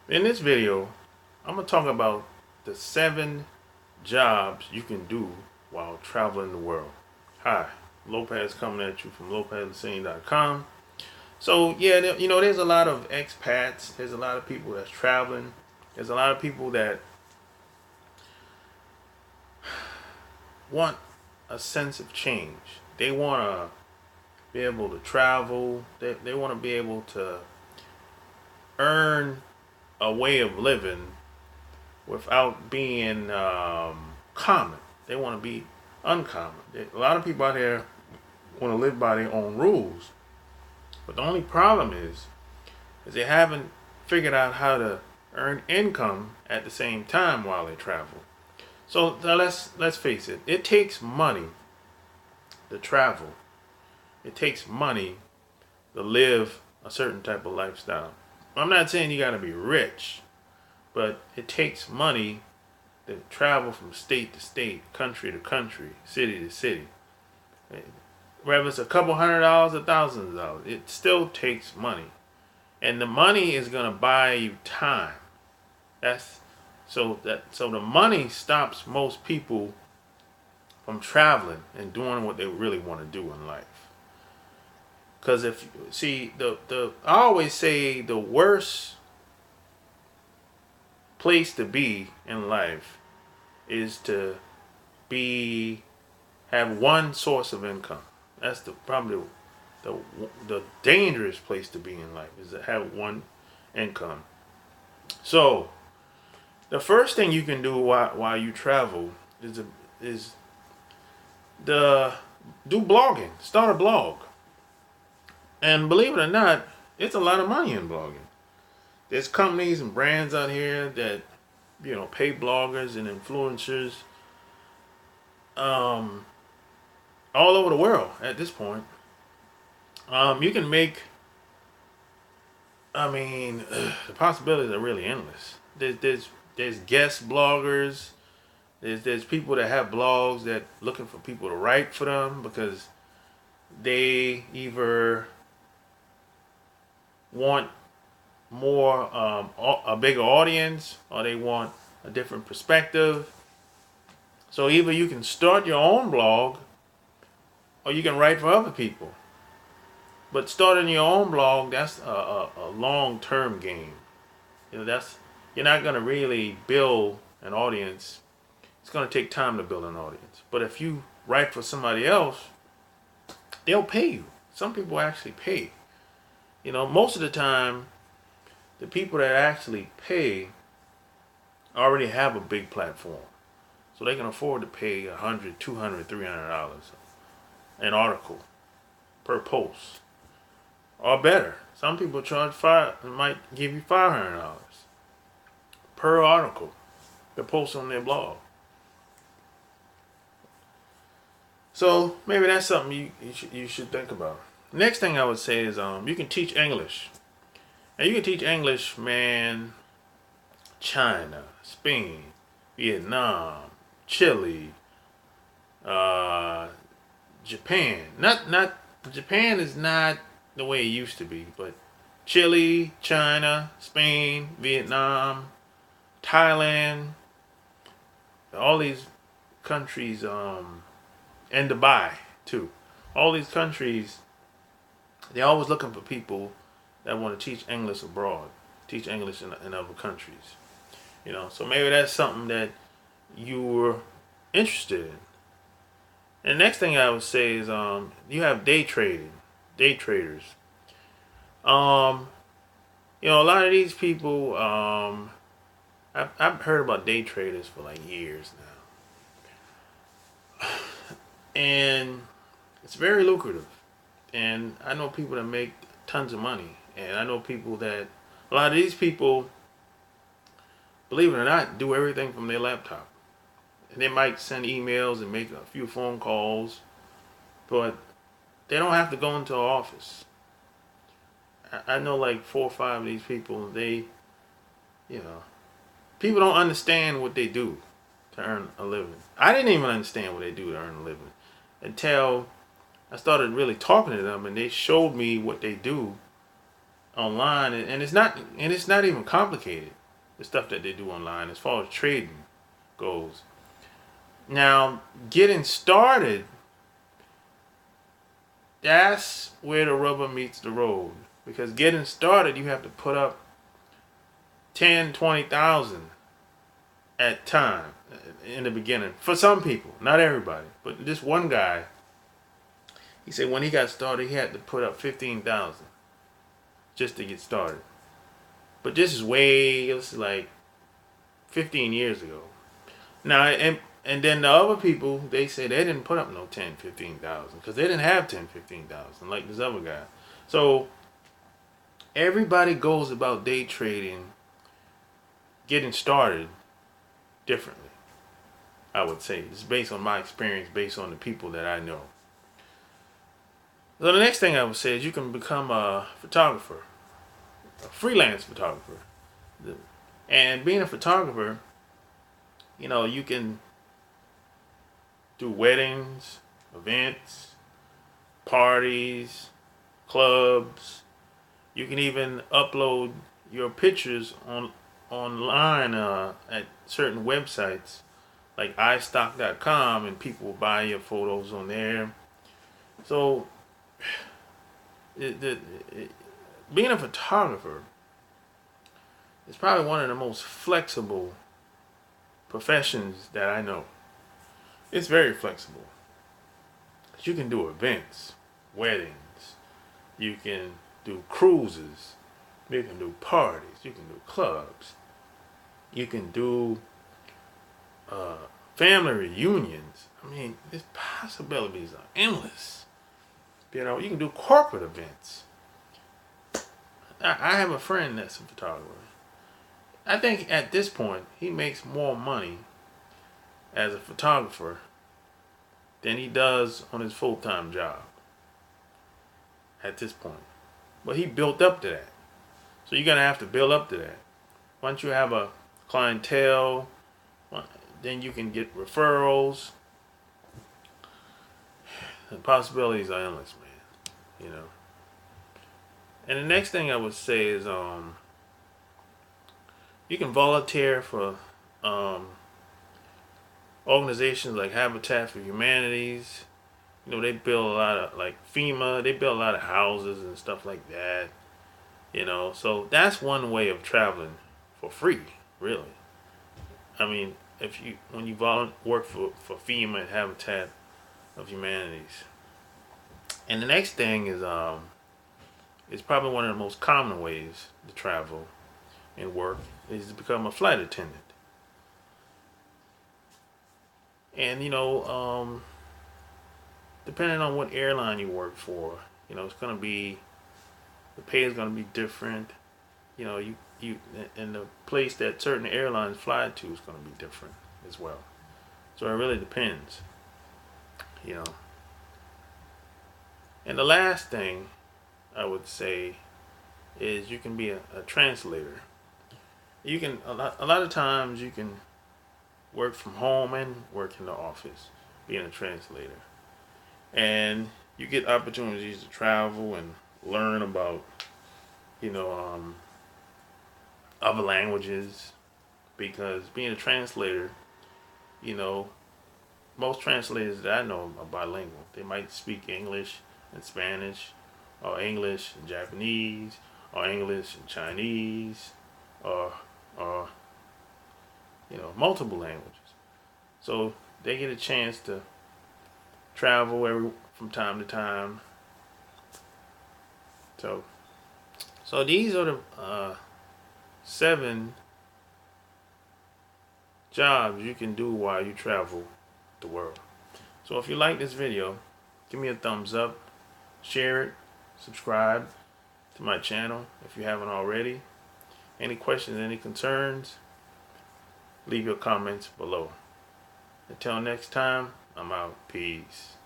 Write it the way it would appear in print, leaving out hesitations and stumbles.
In this video, I'm going to talk about the 7 jobs you can do while traveling the world. Hi, Lopez coming at you from lopezlassine.com. So, yeah, there's a lot of expats. There's a lot of people that's traveling. There's a lot of people that want a sense of change. They want to be able to travel. They want to be able to earn a way of living without being common. They want to be uncommon. A lot of people out here want to live by their own rules, but the only problem is they haven't figured out how to earn income at the same time while they travel. So let's face it. It takes money to travel. It takes money to live a certain type of lifestyle. I'm not saying you got to be rich, but it takes money to travel from state to state, country to country, city to city. Whether it's a couple $100s or thousands of dollars, it still takes money. And the money is gonna buy you time. So the money stops most people from traveling and doing what they really want to do in life. Because if see the I always say the worst place to be in life is to be have one source of income. That's probably the the dangerous place to be in life, is to have one income. So the first thing you can do while you travel is the do blogging. Start a blog, and believe it or not, it's a lot of money in blogging. There's companies and brands out here that pay bloggers and influencers um, all over the world at this point. You can make, the possibilities are really endless. There's guest bloggers. There's people that have blogs that looking for people to write for them because they either want more a bigger audience, or they want a different perspective. So either you can start your own blog or you can write for other people. But starting your own blog, that's a long-term game. That's you're not going to really build an audience. It's going to take time to build an audience. But if you write for somebody else, they'll pay you. Some people actually pay. Most of the time, the people that actually pay already have a big platform. So they can afford to pay $100, $200, $300 an article per post. Or better. Some people charge might give you $500 per article to post on their blog. So maybe that's something you should think about. Next thing I would say is you can teach English. And you can teach English, man, China, Spain, Vietnam, Chile, Japan. Not Japan is not the way it used to be, but Chile, China, Spain, Vietnam, Thailand, all these countries, and Dubai too. All these countries, they're always looking for people that want to teach English abroad, teach English in other countries. So maybe that's something that you're interested in. And the next thing I would say is you have day traders. Um, a lot of these people, I've heard about day traders for like years now, and it's very lucrative. And I know people that make tons of money, and I know people that a lot of these people, believe it or not, do everything from their laptop. And they might send emails and make a few phone calls, but they don't have to go into an office. I know like 4 or 5 of these people. You know, people don't understand what they do to earn a living. I didn't even understand what they do to earn a living until I started really talking to them, and they showed me what they do online, and it's not even complicated. The stuff that they do online as far as trading goes. Now, getting started, that's where the rubber meets the road. Because getting started, you have to put up 10, 20,000 at time in the beginning. For some people, not everybody, but this one guy, he said when he got started, he had to put up 15,000 just to get started. But this is like 15 years ago. Now, and then the other people, they say they didn't put up no 10, 15,000 because they didn't have 10, 15,000 like this other guy. So everybody goes about day trading, getting started differently. I would say it's based on my experience, based on the people that I know. So the next thing I would say is you can become a photographer, a freelance photographer. And being a photographer, you can do weddings, events, parties, clubs. You can even upload your pictures online at certain websites like iStock.com, and people will buy your photos on there. So being a photographer is probably one of the most flexible professions that I know. It's very flexible. You can do events, weddings, you can do cruises, you can do parties, you can do clubs, you can do family reunions. I mean, the possibilities are endless. You can do corporate events. I have a friend that's a photographer. I think at this point, he makes more money as a photographer than he does on his full-time job at this point. But he built up to that. So you're going to have to build up to that. Once you have a clientele, then you can get referrals. The possibilities are endless, man. And the next thing I would say is you can volunteer for organizations like Habitat for Humanities. They build a lot of, like FEMA, they build a lot of houses and stuff like that. So that's one way of traveling for free, really. I mean, when you work for FEMA and Habitat of Humanities. And the next thing is it's probably one of the most common ways to travel and work is to become a flight attendant. And depending on what airline you work for, it's gonna be, the pay is gonna be different. You and the place that certain airlines fly to is gonna be different as well. So it really depends. And the last thing I would say is you can be a translator. You can a lot of times you can work from home and work in the office being a translator, and you get opportunities to travel and learn about other languages, because being a translator, most translators that I know are bilingual. They might speak English and Spanish, or English and Japanese, or English and Chinese, or multiple languages. So they get a chance to travel from time to time. So these are the 7 jobs you can do while you travel the world. So if you like this video, give me a thumbs up, share it, subscribe to my channel if you haven't already. Any questions, any concerns, leave your comments below. Until next time, I'm out. Peace.